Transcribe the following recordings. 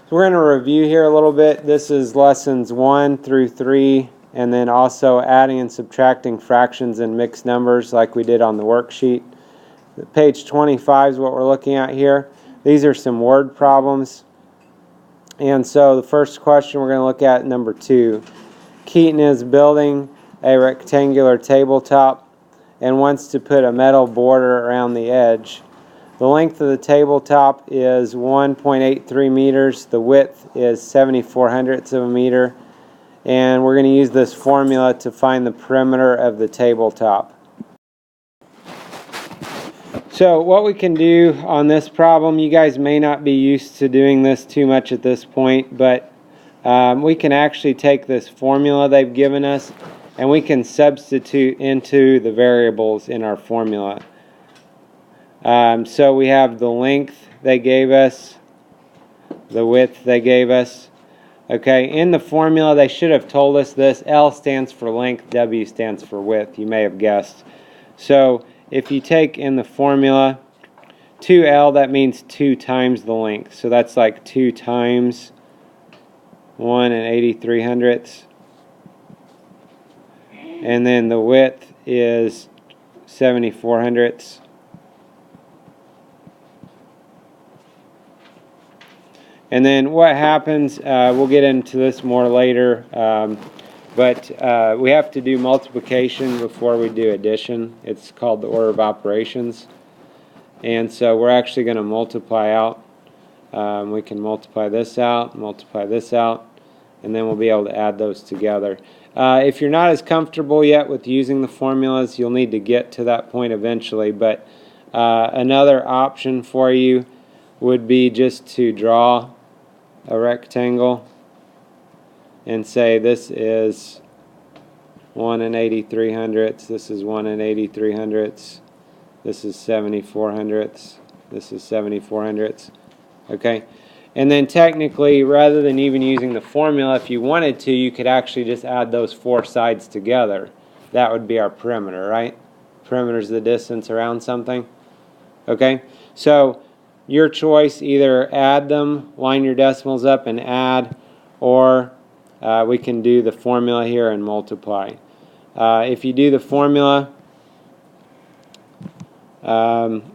So we're going to review here a little bit. This is lessons 1 through 3, and then also adding and subtracting fractions and mixed numbers like we did on the worksheet. Page 25 is what we're looking at here. These are some word problems. And so the first question we're going to look at, number 2. Keaton is building a rectangular tabletop and wants to put a metal border around the edge. The length of the tabletop is 1.83 meters. The width is 74/100ths of a meter. And we're going to use this formula to find the perimeter of the tabletop. So what we can do on this problem, you guys may not be used to doing this too much at this point, but we can actually take this formula they've given us and we can substitute into the variables in our formula. So we have the length they gave us, the width they gave us. Okay, in the formula they should have told us this. L stands for length, W stands for width. You may have guessed. So if you take in the formula 2L, that means 2 times the length. So that's like 2 times 1/8300ths. And then the width is 74/100ths. And then what happens, we'll get into this more later, but we have to do multiplication before we do addition. It's called the order of operations. And so we're actually going to multiply out. We can multiply this out, and then we'll be able to add those together. If you're not as comfortable yet with using the formulas, you'll need to get to that point eventually. But another option for you would be just to draw a rectangle and say this is 1/8300ths, this is 1/8300ths, this is 74/100ths, this is 74/100ths. Okay, and then technically, rather than even using the formula, if you wanted to, you could actually just add those 4 sides together. That would be our perimeter, right? Perimeter is the distance around something. Okay, so your choice, either add them, line your decimals up and add, or we can do the formula here and multiply. If you do the formula,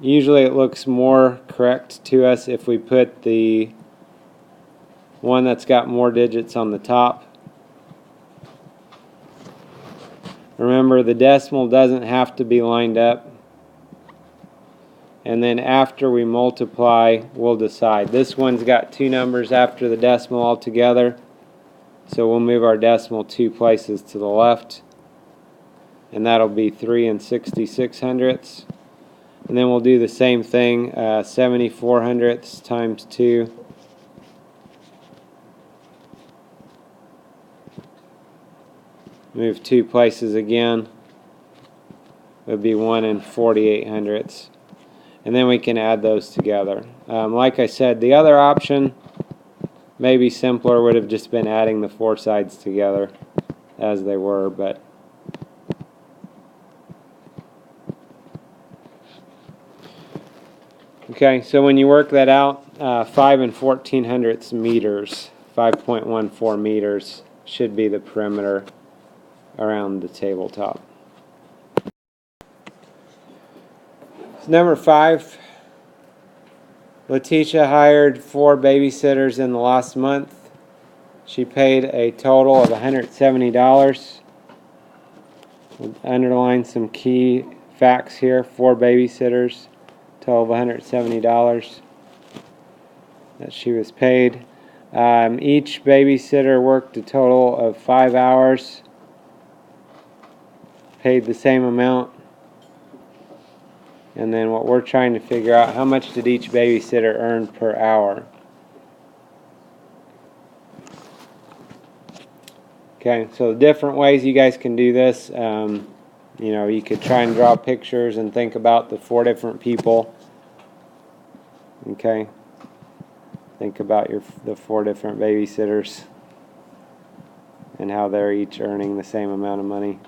usually it looks more correct to us if we put the one that's got more digits on the top. Remember, the decimal doesn't have to be lined up. And then after we multiply, we'll decide. This one's got 2 numbers after the decimal altogether. So we'll move our decimal 2 places to the left. And that'll be 3 66/100ths. And then we'll do the same thing, 74/100ths times 2. Move 2 places again. It would be 1 48/100ths. And then we can add those together. Like I said, the other option, maybe simpler, would have just been adding the 4 sides together as they were, but okay, so when you work that out, 5 14/100ths meters, 5.14 meters should be the perimeter around the tabletop. Number 5, Letitia hired 4 babysitters in the last month. She paid a total of $170. We'll underline some key facts here. 4 babysitters, total of $170 that she was paid. Each babysitter worked a total of 5 hours, paid the same amount. And then what we're trying to figure out, how much did each babysitter earn per hour? Okay, so different ways you guys can do this. You know, you could try and draw pictures and think about the 4 different people. Okay, think about the 4 different babysitters and how they're each earning the same amount of money.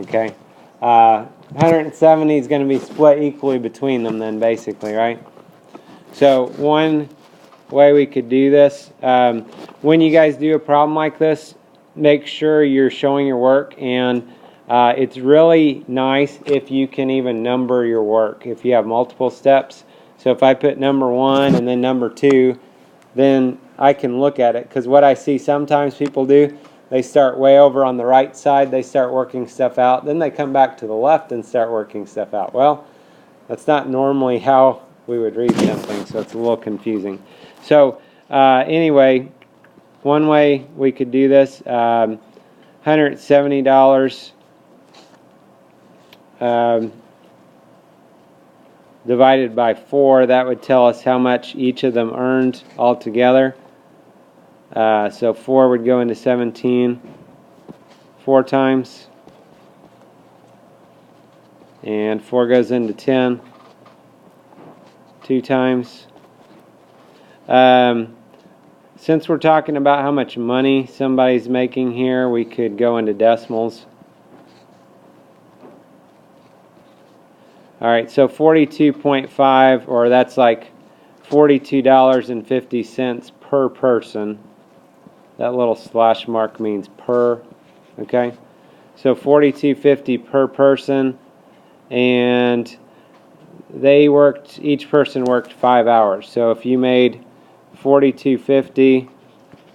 Okay, 170 is going to be split equally between them then, basically, right? So one way we could do this, when you guys do a problem like this, make sure you're showing your work, and it's really nice if you can even number your work if you have multiple steps. So if I put number 1 and then number 2, then I can look at it, because what I see sometimes people do, they start way over on the right side, they start working stuff out, then they come back to the left and start working stuff out. Well, that's not normally how we would read something, so it's a little confusing. So anyway, one way we could do this, $170 divided by 4, that would tell us how much each of them earned altogether. So 4 would go into 17 4 times, and 4 goes into 10 2 times. Since we're talking about how much money somebody's making here, we could go into decimals. Alright, so 42.5, or that's like $42.50 per person. That little slash mark means per, okay? So $42.50 per person, and they worked, each person worked 5 hours. So if you made $42.50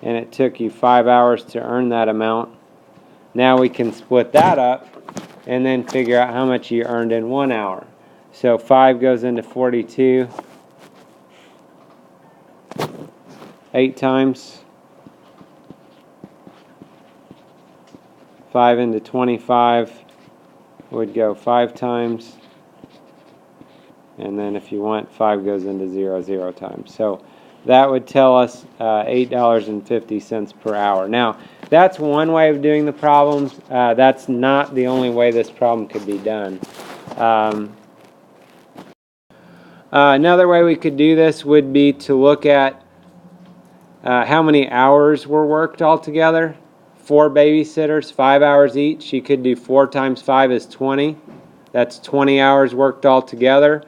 and it took you 5 hours to earn that amount, now we can split that up and then figure out how much you earned in 1 hour. So 5 goes into 42 8 times. 5 into 25 would go 5 times. And then if you want, 5 goes into 0 times. So that would tell us $8.50 per hour. Now, that's one way of doing the problems. That's not the only way this problem could be done. Another way we could do this would be to look at how many hours were worked altogether. 4 babysitters, 5 hours each. You could do 4 times 5 is 20. That's 20 hours worked altogether.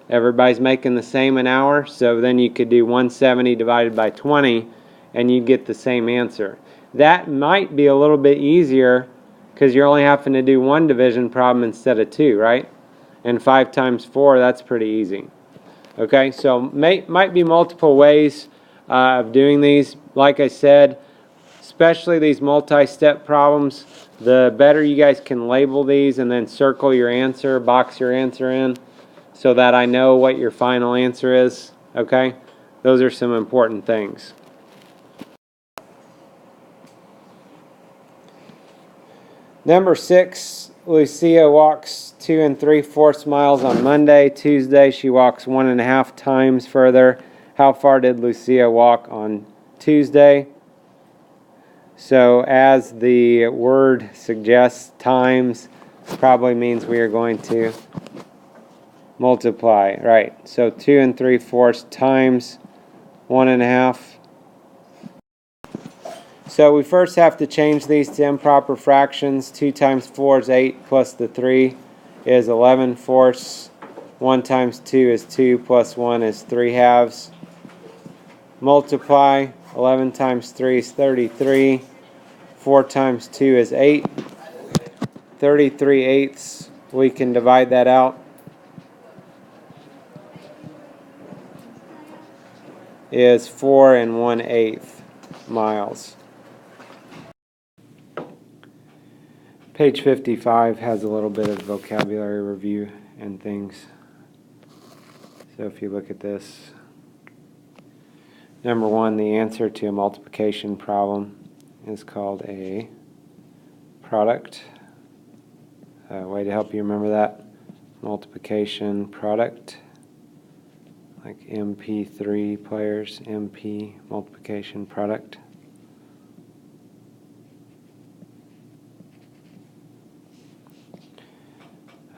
Everybody's making the same an hour, so then you could do 170 divided by 20 and you get the same answer. That might be a little bit easier because you're only having to do 1 division problem instead of 2, right? And 5 times 4, that's pretty easy. Okay, so might be multiple ways of doing these. Like I said, especially these multi-step problems, the better you guys can label these and then circle your answer, box your answer in, so that I know what your final answer is. Okay, those are some important things. Number 6, Lucia walks 2 3/4 miles on Monday. Tuesday she walks 1.5 times further. How far did Lucia walk on Tuesday? So as the word suggests, times probably means we are going to multiply, right? So 2 3/4 times 1.5. So we first have to change these to improper fractions. 2 times 4 is 8, plus the 3 is 11/4. 1 times 2 is 2, plus 1 is 3/2. Multiply. 11 times 3 is 33. 4 times 2 is 8. 33/8. We can divide that out. Is 4 1/8 miles. Page 55 has a little bit of vocabulary review and things. So if you look at this, number 1, the answer to a multiplication problem is called a product. Way to help you remember that, multiplication product, like MP3 players, MP, multiplication product.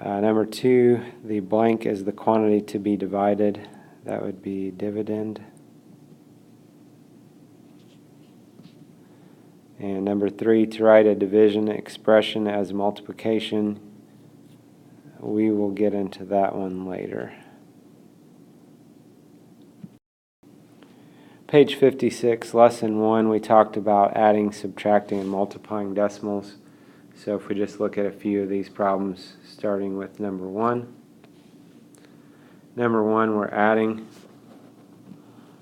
Number 2, the blank is the quantity to be divided. That would be dividend. And number 3, to write a division expression as multiplication, we will get into that one later. Page 56, lesson 1, we talked about adding, subtracting, and multiplying decimals. So if we just look at a few of these problems, starting with number 1. Number 1, we're adding.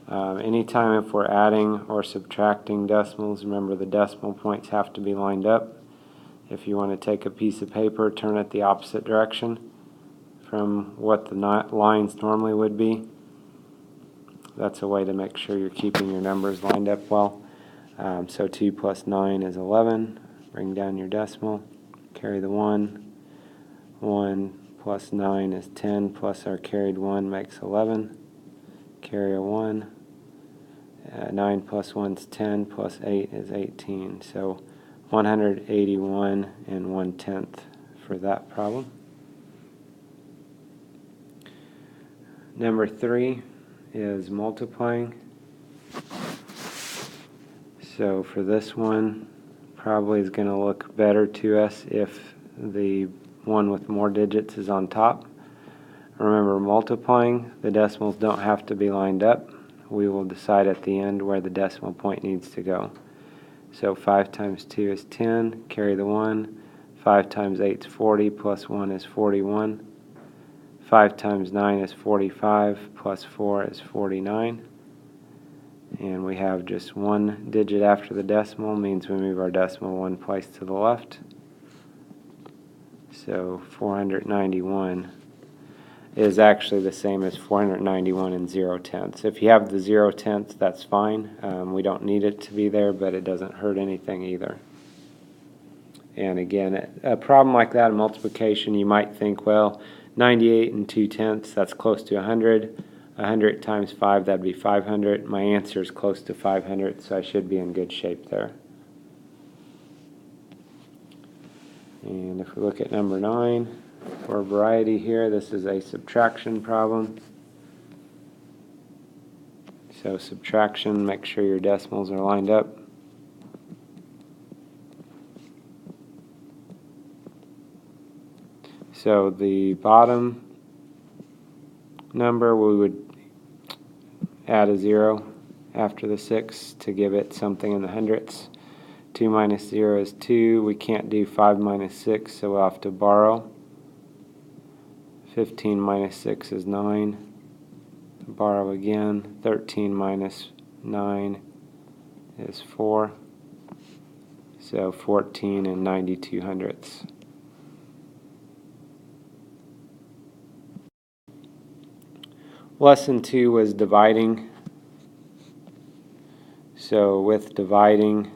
Anytime if we're adding or subtracting decimals, remember the decimal points have to be lined up. If you want to take a piece of paper, turn it the opposite direction from what the lines normally would be. That's a way to make sure you're keeping your numbers lined up well. So 2 plus 9 is 11. Bring down your decimal. Carry the 1. 1 plus 9 is 10, plus our carried 1 makes 11. Carry a 1. 9 plus 1 is 10, plus 8 is 18. So 181 and 1/10 for that problem. Number 3 is multiplying. So for this one, probably is going to look better to us if the one with more digits is on top. Remember, multiplying, the decimals don't have to be lined up. We will decide at the end where the decimal point needs to go. So 5 times 2 is 10, carry the 1. 5 times 8 is 40, plus 1 is 41. 5 times 9 is 45, plus 4 is 49. And we have just one digit after the decimal, means we move our decimal one place to the left. So 491 is actually the same as 491 and 0/10. If you have the 0/10, that's fine. We don't need it to be there, but it doesn't hurt anything either. And again, a problem like that in multiplication, you might think, well, 98 and 2/10, that's close to 100. 100 times 5, that'd be 500. My answer is close to 500, so I should be in good shape there. And if we look at number 9, for variety here, this is a subtraction problem. So subtraction, make sure your decimals are lined up. So the bottom number, we would add a 0 after the 6 to give it something in the hundredths. 2 minus 0 is 2. We can't do 5 minus 6, so we'll have to borrow. 15 minus 6 is 9. Borrow again. 13 minus 9 is 4. So 14 and 92 hundredths. Lesson 2 was dividing. So with dividing,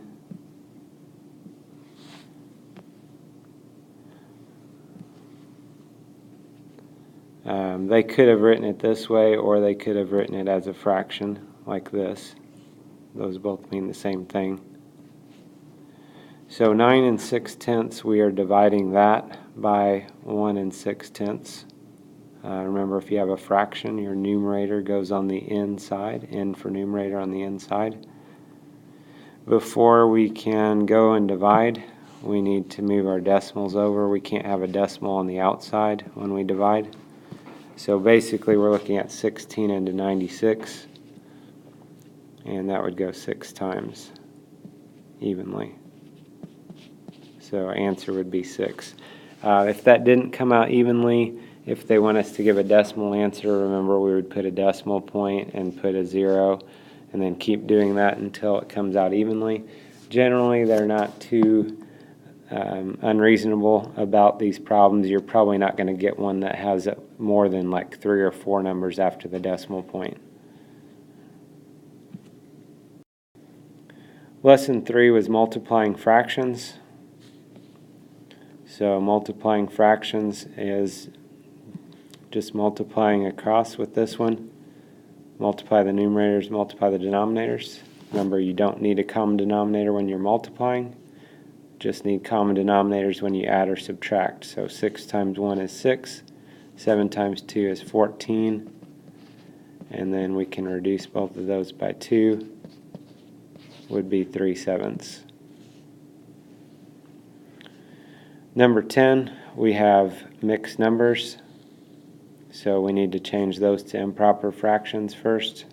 they could have written it this way, or they could have written it as a fraction like this. Those both mean the same thing. So 9 and 6/10, we are dividing that by 1 and 6/10. Remember, if you have a fraction, your numerator goes on the inside, n for numerator on the inside. Before we can go and divide, we need to move our decimals over. We can't have a decimal on the outside when we divide. So basically we're looking at 16 into 96, and that would go 6 times evenly. So our answer would be 6. If that didn't come out evenly, if they want us to give a decimal answer, remember we would put a decimal point and put a 0, and then keep doing that until it comes out evenly. Generally, they're not too unreasonable about these problems. You're probably not going to get one that has more than like 3 or 4 numbers after the decimal point. Lesson 3 was multiplying fractions. So multiplying fractions is just multiplying across with this one. Multiply the numerators, multiply the denominators. Remember, you don't need a common denominator when you're multiplying. Just need common denominators when you add or subtract. So 6 times 1 is 6. 7 times 2 is 14. And then we can reduce both of those by 2. Would be 3/7. Number 10, we have mixed numbers, so we need to change those to improper fractions first.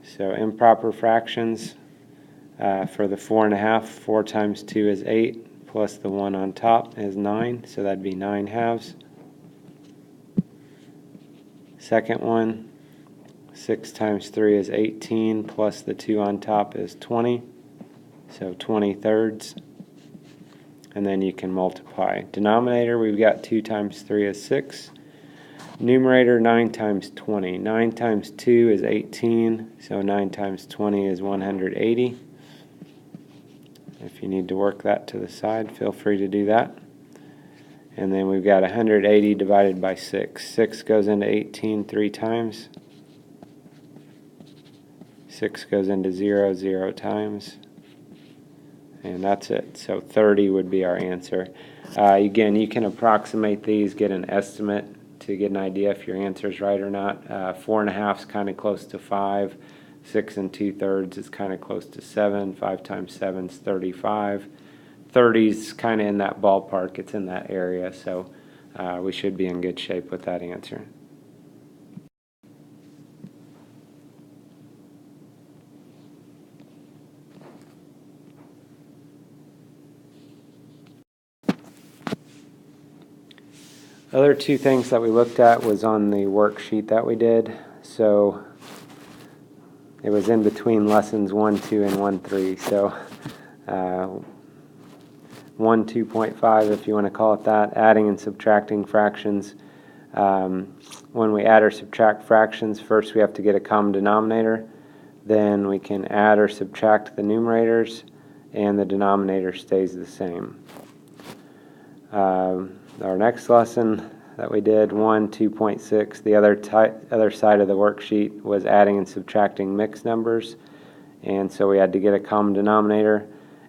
So improper fractions for the 4.5, 4 times 2 is 8, plus the 1 on top is 9, so that'd be 9 halves. Second one, 6 times 3 is 18, plus the 2 on top is 20, so 20 thirds. And then you can multiply. Denominator, we've got 2 times 3 is 6. Numerator, 9 times 20. 9 times 2 is 18, so 9 times 20 is 180. If you need to work that to the side, feel free to do that. And then we've got 180 divided by 6. 6 goes into 18 3 times. 6 goes into 0 0 times. And that's it. So 30 would be our answer. Again, you can approximate these, get an estimate to get an idea if your answer is right or not. 4.5 is kind of close to 5. 6 2/3 is kind of close to 7. 5 times 7 is 35. 30 is kind of in that ballpark. It's in that area, so we should be in good shape with that answer. Other two things that we looked at was on the worksheet that we did. So it was in between lessons 1, 2, and 1, 3. So 1, 2.5, if you want to call it that, adding and subtracting fractions. When we add or subtract fractions, first we have to get a common denominator. Then we can add or subtract the numerators, and the denominator stays the same. Our next lesson that we did, 1, 2.6, the other side of the worksheet was adding and subtracting mixed numbers. And so we had to get a common denominator,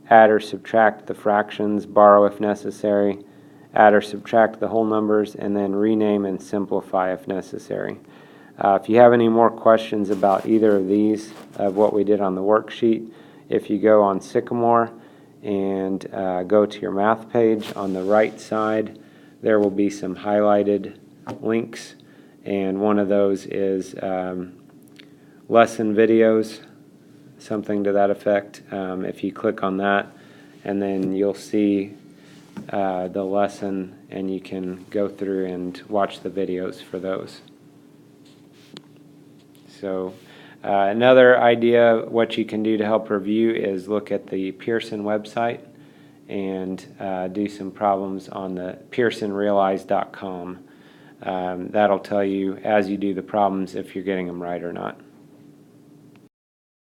add or subtract the fractions, borrow if necessary, add or subtract the whole numbers, and then rename and simplify if necessary. If you have any more questions about either of these, of what we did on the worksheet, if you go on Sycamore and go to your math page, on the right side there will be some highlighted links, and one of those is lesson videos, something to that effect. If you click on that, and then you'll see the lesson, and you can go through and watch the videos for those. So another idea what you can do to help review is look at the Pearson website and do some problems on the pearsonrealize.com. That'll tell you as you do the problems if you're getting them right or not.